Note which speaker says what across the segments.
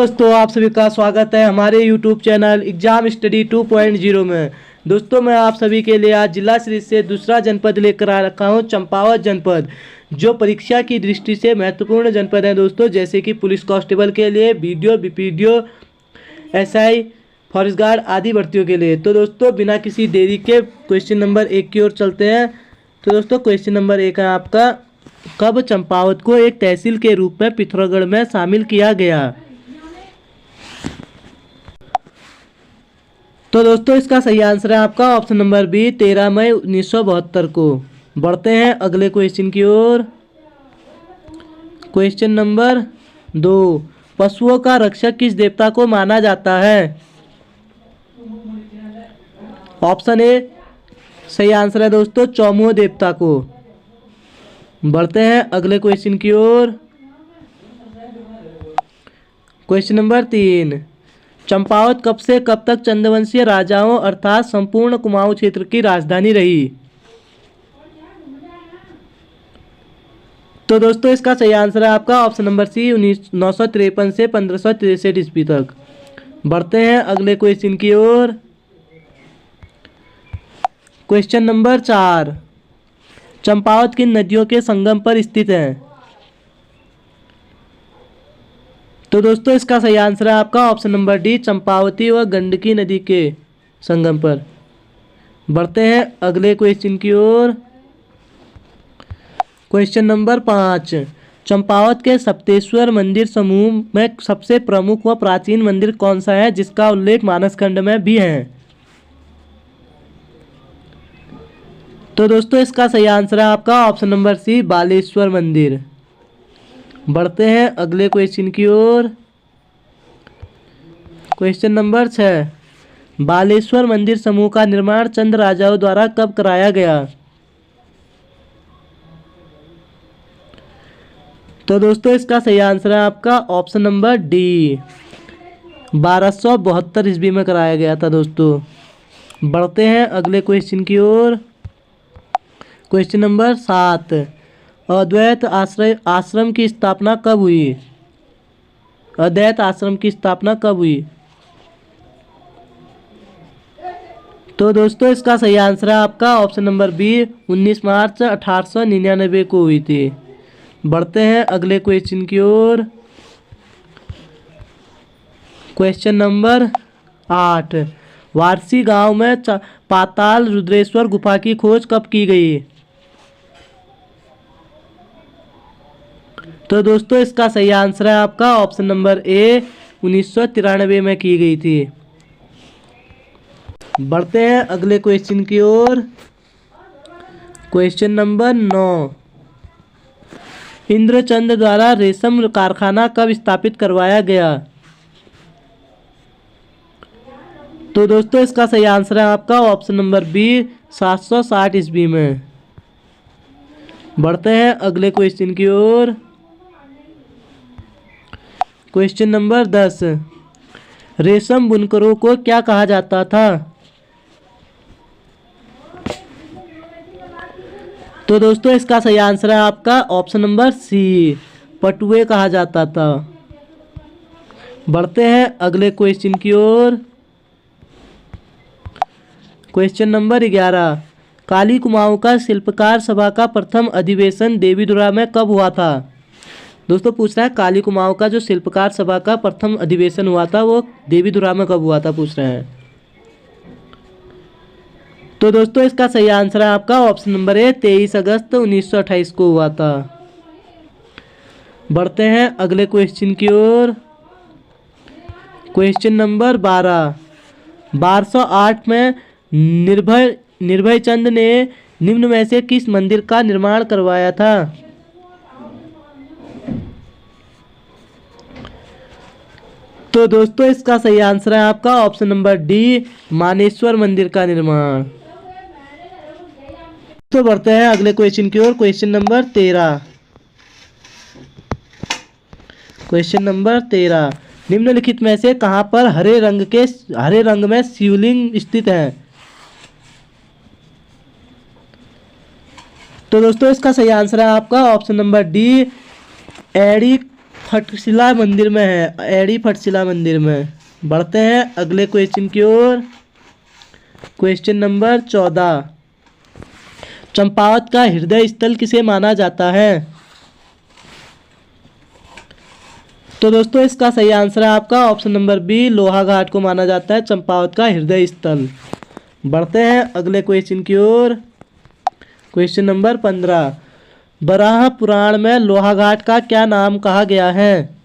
Speaker 1: दोस्तों, आप सभी का स्वागत है हमारे YouTube चैनल एग्जाम स्टडी 2.0 में। दोस्तों, मैं आप सभी के लिए आज जिला सीरीज से दूसरा जनपद लेकर आ रखा हूं, चंपावत जनपद, जो परीक्षा की दृष्टि से महत्वपूर्ण जनपद है दोस्तों। जैसे कि पुलिस कांस्टेबल के लिए, बीडीओ, बीपीडीओ, एसआई, फॉरेस्ट गार्ड आदि भर्तियों के लिए। तो दोस्तों, बिना किसी देरी के क्वेश्चन नंबर 1 की ओर चलते हैं। तो दोस्तों, क्वेश्चन नंबर 1 है आपका, कब चंपावत को एक तहसील के रूप में पिथौरागढ़ में शामिल किया गया? तो दोस्तों, इसका सही आंसर है आपका ऑप्शन नंबर बी, 13 मई 1972 को। बढ़ते हैं अगले क्वेश्चन की ओर। क्वेश्चन नंबर 2, पशुओं का रक्षक किस देवता को माना जाता है? ऑप्शन ए सही आंसर है दोस्तों, चौमुख देवता को। बढ़ते हैं अगले क्वेश्चन की ओर। क्वेश्चन नंबर 3, चंपावत कब से कब तक चंद्रवंशीय राजाओं अर्थात संपूर्ण कुमाऊं क्षेत्र की राजधानी रही? तो दोस्तों, इसका सही आंसर है आपका ऑप्शन नंबर सी, 953 से 1563 ईस्वी तक। बढ़ते हैं अगले क्वेश्चन की ओर। क्वेश्चन नंबर 4, चंपावत किन नदियों के संगम पर स्थित है? तो दोस्तों, इसका सही आंसर है आपका ऑप्शन नंबर डी, चंपावती व गंडकी नदी के संगम पर। बढ़ते हैं अगले क्वेश्चन की ओर। क्वेश्चन नंबर 5, चंपावत के सप्तेश्वर मंदिर समूह में सबसे प्रमुख व प्राचीन मंदिर कौन सा है, जिसका उल्लेख मानसखंड में भी है? तो दोस्तों, इसका सही आंसर है आपका ऑप्शन नंबर सी, बालेश्वर मंदिर। बढ़ते हैं अगले क्वेश्चन की ओर। क्वेश्चन नंबर 6, बालेश्वर मंदिर समूह का निर्माण चंद राजाओं द्वारा कब कराया गया? तो दोस्तों, इसका सही आंसर है आपका ऑप्शन नंबर डी, 1272 ईस्वी में कराया गया था दोस्तों। बढ़ते हैं अगले क्वेश्चन की ओर। क्वेश्चन नंबर 7, अद्वैत आश्रम की स्थापना कब हुई? अद्वैत आश्रम की स्थापना कब हुई? तो दोस्तों, इसका सही आंसर है आपका ऑप्शन नंबर बी, 19 मार्च 1899 को हुई थी। बढ़ते हैं अगले क्वेश्चन की ओर। क्वेश्चन नंबर 8, वारसी गांव में पाताल रुद्रेश्वर गुफा की खोज कब की गई? तो दोस्तों, इसका सही आंसर है आपका ऑप्शन नंबर ए, 1993 में की गई थी। बढ़ते हैं अगले क्वेश्चन की ओर। क्वेश्चन नंबर 9, इंद्रचंद द्वारा रेशम कारखाना कब स्थापित करवाया गया? तो दोस्तों, इसका सही आंसर है आपका ऑप्शन नंबर बी, 760 ईस्वी में। बढ़ते हैं अगले क्वेश्चन की ओर। क्वेश्चन नंबर 10, रेशम बुनकरों को क्या कहा जाता था? तो दोस्तों, इसका सही आंसर है आपका ऑप्शन नंबर सी, पटुए कहा जाता था। बढ़ते हैं अगले क्वेश्चन की ओर। क्वेश्चन नंबर 11, काली कुमाऊं का शिल्पकार सभा का प्रथम अधिवेशन देवीधुरा में कब हुआ था? दोस्तों, पूछ रहा है काली कुमाऊं का जो शिल्पकार सभा का प्रथम अधिवेशन हुआ था वो देवीधुरा में कब हुआ था, पूछ रहे हैं। तो दोस्तों, इसका सही आंसर है आपका ऑप्शन नंबर ए, 23 अगस्त 1928 को हुआ था। बढ़ते हैं अगले क्वेश्चन की ओर। क्वेश्चन नंबर 12, 1208 में निर्भय चंद ने निम्न में से किस मंदिर का निर्माण करवाया था? तो दोस्तों, इसका सही आंसर है आपका ऑप्शन नंबर डी, मानेश्वर मंदिर का निर्माण। तो बढ़ते हैं अगले क्वेश्चन की ओर। क्वेश्चन नंबर 13, क्वेश्चन नंबर 13, निम्नलिखित में से कहां पर हरे रंग में शिवलिंग स्थित है? तो दोस्तों, इसका सही आंसर है आपका ऑप्शन नंबर डी, एड़ी फटशिला मंदिर में है? एड़ी फटशिला मंदिर में। बढ़ते हैं अगले क्वेश्चन की ओर। क्वेश्चन नंबर 14, चंपावत का हृदय स्थल किसे माना जाता है? तो दोस्तों इसका सही आंसर है आपका ऑप्शन नंबर बी, लोहाघाट को माना जाता है चंपावत का हृदय स्थल। बढ़ते हैं अगले क्वेश्चन की ओर। क्वेश्चन नंबर 15, बराह पुराण में लोहाघाट का क्या नाम कहा गया है?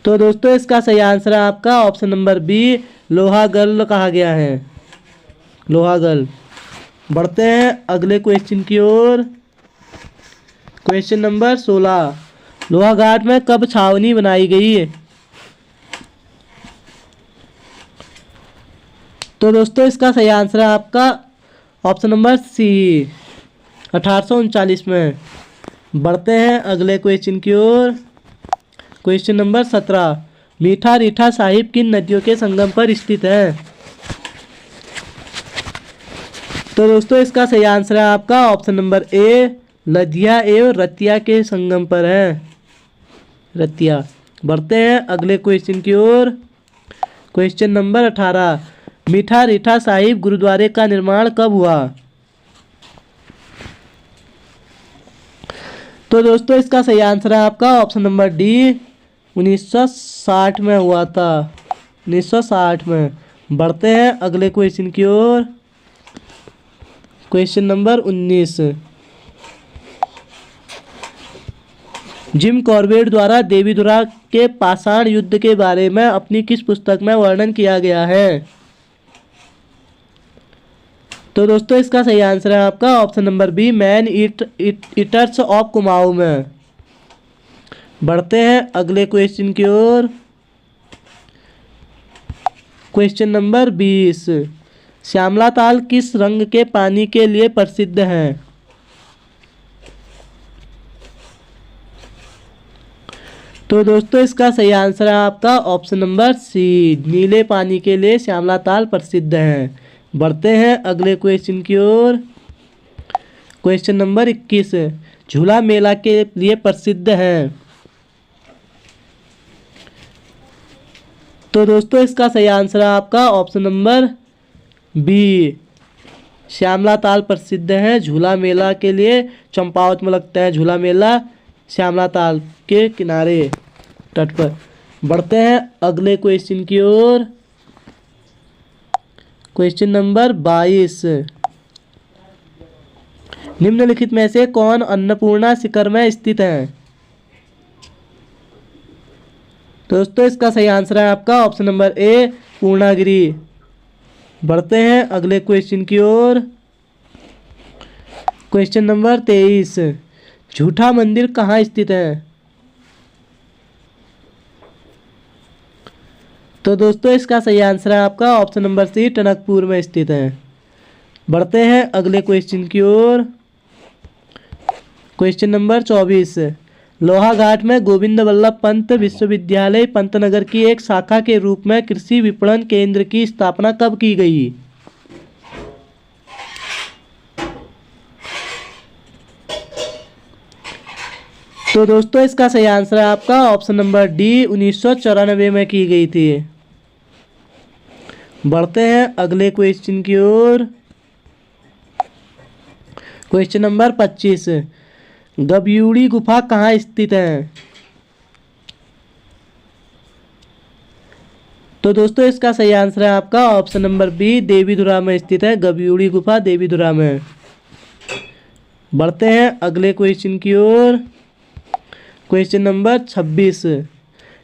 Speaker 1: तो दोस्तों इसका सही आंसर है आपका ऑप्शन नंबर बी, लोहागल कहा गया है, लोहागल। बढ़ते हैं अगले क्वेश्चन की ओर। क्वेश्चन नंबर 16, लोहाघाट में कब छावनी बनाई गई है? तो दोस्तों इसका सही आंसर है आपका ऑप्शन नंबर सी, 1839 में। बढ़ते हैं अगले क्वेश्चन की ओर। क्वेश्चन नंबर 17, मीठा रीठा साहिब किन नदियों के संगम पर स्थित है? तो दोस्तों इसका सही आंसर है आपका ऑप्शन नंबर ए, लदिया एवं रतिया के संगम पर है, रतिया। बढ़ते हैं अगले क्वेश्चन की ओर। क्वेश्चन नंबर 18, मीठा रीठा साहिब गुरुद्वारे का निर्माण कब हुआ? तो दोस्तों इसका सही आंसर है आपका ऑप्शन नंबर डी, 1960 में हुआ था, 1960 में। बढ़ते हैं अगले क्वेश्चन की ओर। क्वेश्चन नंबर 19, जिम कॉर्बेट द्वारा देवीधुरा के पाषाण युद्ध के बारे में अपनी किस पुस्तक में वर्णन किया गया है? तो दोस्तों इसका सही आंसर है आपका option number B, man eaters of Kumaon में। बढ़ते हैं अगले क्वेश्चन की ओर। क्वेश्चन नंबर 20, श्यामला ताल किस रंग के पानी के लिए प्रसिद्ध है? तो दोस्तों इसका सही आंसर है आपका ऑप्शन नंबर सी, नीले पानी के लिए श्यामला ताल प्रसिद्ध है। बढ़ते हैं अगले क्वेश्चन की ओर। क्वेश्चन नंबर 21, झूला मेला के लिए प्रसिद्ध है? तो दोस्तों इसका सही आंसर है आपका ऑप्शन नंबर बी, श्यामला ताल प्रसिद्ध है झूला मेला के लिए। चंपावत में लगता है झूला मेला, श्यामला ताल के किनारे तट पर। बढ़ते हैं अगले क्वेश्चन की ओर। क्वेश्चन नंबर 22, निम्नलिखित में से कौन अन्नपूर्णा शिखर में स्थित है? दोस्तों इसका सही आंसर है आपका ऑप्शन नंबर ए, पूर्णागिरि। बढ़ते हैं अगले क्वेश्चन की ओर। क्वेश्चन नंबर 23, झूठा मंदिर कहाँ स्थित है? तो दोस्तों इसका सही आंसर है आपका ऑप्शन नंबर सी, टनकपुर में स्थित है। बढ़ते हैं अगले क्वेश्चन की ओर। क्वेश्चन नंबर 24, लोहाघाट में गोविंद वल्लभ पंत विश्वविद्यालय पंतनगर की एक शाखा के रूप में कृषि विपणन केंद्र की स्थापना कब की गई? तो दोस्तों इसका सही आंसर है आपका ऑप्शन नंबर डी, 1994 में की गई थी। बढ़ते हैं अगले क्वेश्चन की ओर। क्वेश्चन नंबर 25, गब्यूड़ी गुफा कहाँ स्थित है? तो दोस्तों इसका सही आंसर है आपका ऑप्शन नंबर बी, देवीधुरा में स्थित है गब्यूड़ी गुफा, देवीधुरा में। बढ़ते हैं अगले क्वेश्चन की ओर। क्वेश्चन नंबर 26,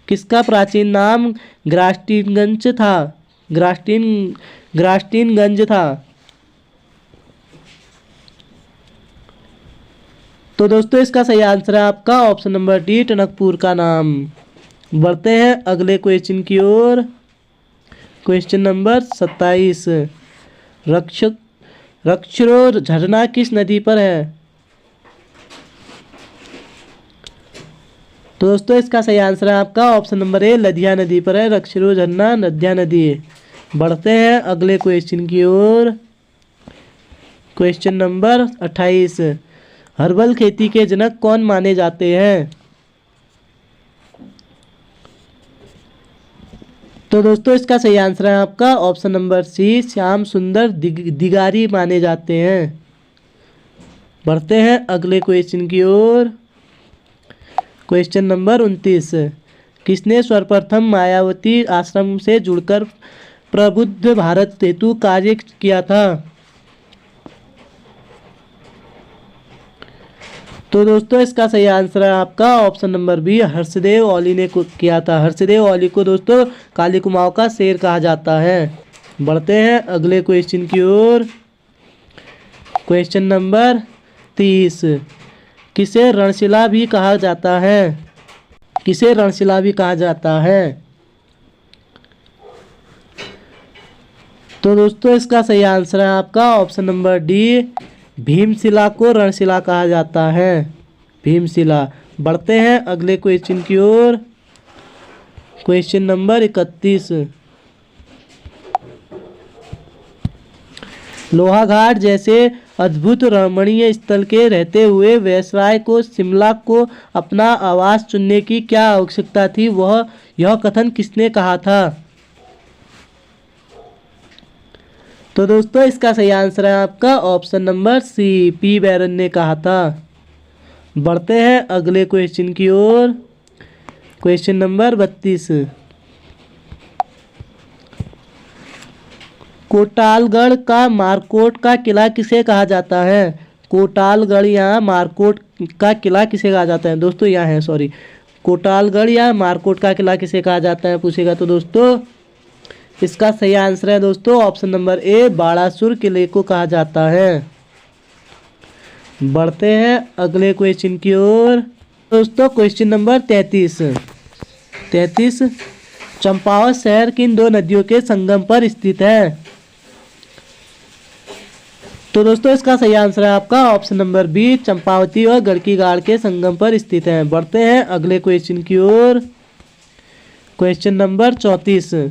Speaker 1: किसका प्राचीन नाम ग्रास्टिनगंज था? ग्रास्टिनगंज था। तो दोस्तों इसका सही आंसर है आपका ऑप्शन नंबर डी, टनकपुर का नाम। बढ़ते हैं अगले क्वेश्चन की ओर। क्वेश्चन नंबर 27, रक्षरो झरना किस नदी पर है? तो दोस्तों इसका सही आंसर है आपका ऑप्शन नंबर ए, लदिया नदी पर है रक्षरो झरना, नदिया नदी। बढ़ते हैं अगले क्वेश्चन की ओर। क्वेश्चन नंबर 28, हर्बल खेती के जनक कौन माने जाते हैं? तो दोस्तों इसका सही आंसर है आपका ऑप्शन नंबर सी, श्याम सुंदर दिगारी माने जाते हैं। बढ़ते हैं अगले क्वेश्चन की ओर। क्वेश्चन नंबर 29, किसने सर्वप्रथम मायावती आश्रम से जुड़कर प्रबुद्ध भारत हेतु कार्य किया था? तो दोस्तों इसका सही आंसर है आपका option number B, Harshdev Oli ने किया था। हर्षदेव औली को दोस्तों काली कुमाऊं का शेर कहा जाता है। बढ़ते हैं अगले क्वेश्चन की ओर। क्वेश्चन नंबर 30, किसे रणशिला भी कहा जाता है? किसे रणशिला भी कहा जाता है? तो दोस्तों इसका सही आंसर है आपका ऑप्शन नंबर डी, भीमशिला को रणशिला कहा जाता है। भीमशिला। बढ़ते हैं अगले क्वेश्चन की ओर। क्वेश्चन नंबर 31, लोहाघाट जैसे अद्भुत रमणीय स्थल के रहते हुए वायसराय को शिमला को अपना आवास चुनने की क्या आवश्यकता थी, वह यह कथन किसने कहा था? तो दोस्तों इसका सही आंसर है आपका ऑप्शन नंबर सी, पी बैरन ने कहा था। बढ़ते हैं अगले क्वेश्चन की ओर। क्वेश्चन नंबर 32, कोटालगढ़ का मारकोट का किला किसे कहा जाता है? कोटालगढ़ या मारकोट का किला किसे कहा जाता है? दोस्तों यहाँ है, सॉरी, कोटालगढ़ या मारकोट का किला किसे कहा जाता है पूछेगा तो दोस्तों इसका सही आंसर है दोस्तों ऑप्शन नंबर ए, बाणासुर किले को कहा जाता है। बढ़ते हैं अगले क्वेश्चन की ओर। दोस्तों क्वेश्चन नंबर 33, चंपावत शहर किन दो नदियों के संगम पर स्थित है? तो दोस्तों इसका सही आंसर है आपका ऑप्शन नंबर बी, चंपावती और गड़की गाड़ के संगम पर स्थित है। बढ़ते हैं अगले क्वेश्चन की ओर। क्वेश्चन नंबर 34,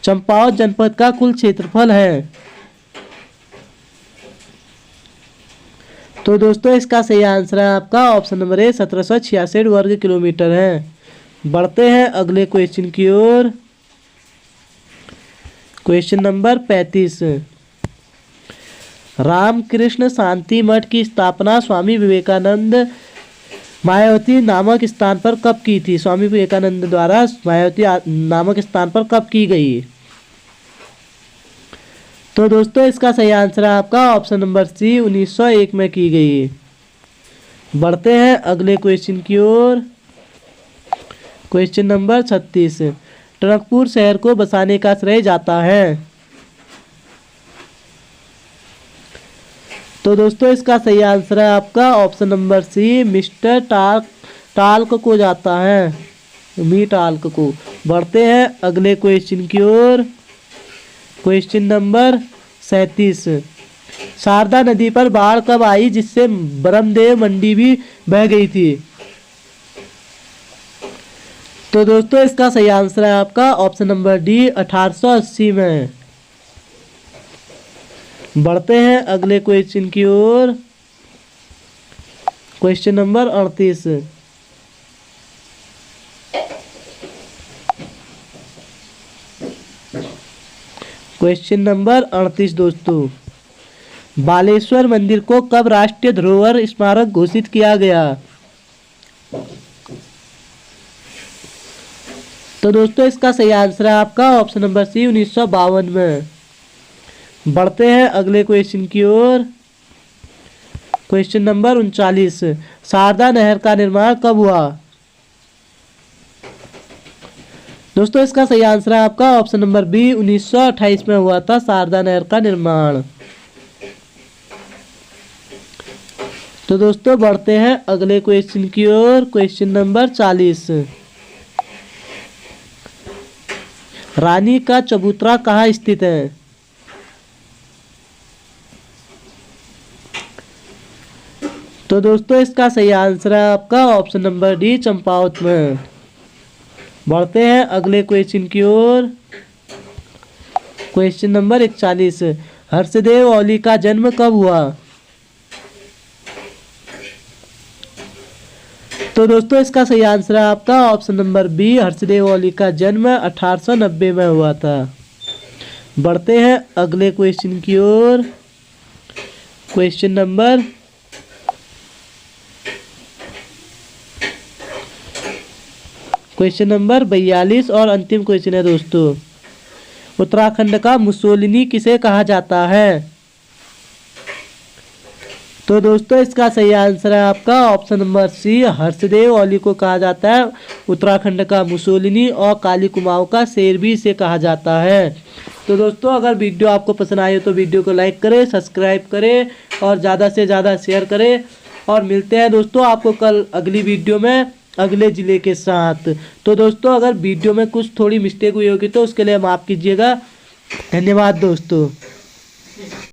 Speaker 1: चंपावत जनपद का कुल क्षेत्रफल है? तो दोस्तों इसका सही आंसर है आपका ऑप्शन नंबर ए, 1766 वर्ग किलोमीटर है। बढ़ते हैं अगले क्वेश्चन की ओर। क्वेश्चन नंबर 35, रामकृष्ण शांति मठ की स्थापना स्वामी विवेकानंद मायावती नामक स्थान पर कब की थी? स्वामी विवेकानंद द्वारा मायावती नामक स्थान पर कब की गई? तो दोस्तों इसका सही आंसर है आपका ऑप्शन नंबर सी, 1901 में की गई। बढ़ते हैं अगले क्वेश्चन की ओर। क्वेश्चन नंबर 36, टनकपुर शहर को बसाने का श्रेय जाता है? तो दोस्तों इसका सही आंसर है आपका ऑप्शन नंबर सी, मिस्टर टाल्क को जाता है, मी टाल्क को। बढ़ते हैं अगले क्वेश्चन की ओर। क्वेश्चन नंबर 37, शारदा नदी पर बाढ़ कब आई जिससे ब्रह्मदेव मंडी भी बह गई थी? तो दोस्तों इसका सही आंसर है आपका ऑप्शन नंबर डी, 1880 में। बढ़ते हैं अगले क्वेश्चन की ओर। क्वेश्चन नंबर 38, क्वेश्चन नंबर 38 दोस्तों, बालेश्वर मंदिर को कब राष्ट्रीय धरोहर स्मारक घोषित किया गया? तो दोस्तों इसका सही आंसर है आपका ऑप्शन नंबर सी, 1952 में। बढ़ते हैं अगले क्वेश्चन की ओर। क्वेश्चन नंबर 39, शारदा नहर का निर्माण कब हुआ? दोस्तों इसका सही आंसर है आपका ऑप्शन नंबर बी, 1928 में हुआ था शारदा नहर का निर्माण। तो दोस्तों बढ़ते हैं अगले क्वेश्चन की ओर। क्वेश्चन नंबर 40, रानी का चबूतरा कहाँ स्थित है? तो दोस्तों इसका सही आंसर है आपका ऑप्शन नंबर डी, चंपावत में। बढ़ते हैं अगले क्वेश्चन की ओर। क्वेश्चन नंबर 41, हर्षदेव औली का जन्म कब हुआ? तो दोस्तों इसका सही आंसर है आपका option number B, Harshdev Oli का जन्म 1890 में हुआ था। बढ़ते हैं अगले क्वेश्चन की ओर। क्वेश्चन नंबर 42 और अंतिम क्वेश्चन है दोस्तों। उत्तराखंड का मुसोलिनी किसे कहा जाता है? तो दोस्तों इसका सही आंसर है आपका option number C, Harshdev Oli को कहा जाता है उत्तराखंड का मुसोलिनी, और काली कुमाऊं का शेर भी इसे कहा जाता है। तो दोस्तों अगर वीडियो आपको पसंद आई हो तो वीडियो को लाइक करें, सब्सक्राइब करें और ज़्यादा से ज़्यादा शेयर करें। और मिलते हैं दोस्तों आपको कल अगली वीडियो में अगले ज़िले के साथ। तो दोस्तों अगर वीडियो में कुछ थोड़ी मिस्टेक हुई होगी तो उसके लिए माफ़ कीजिएगा। धन्यवाद दोस्तों।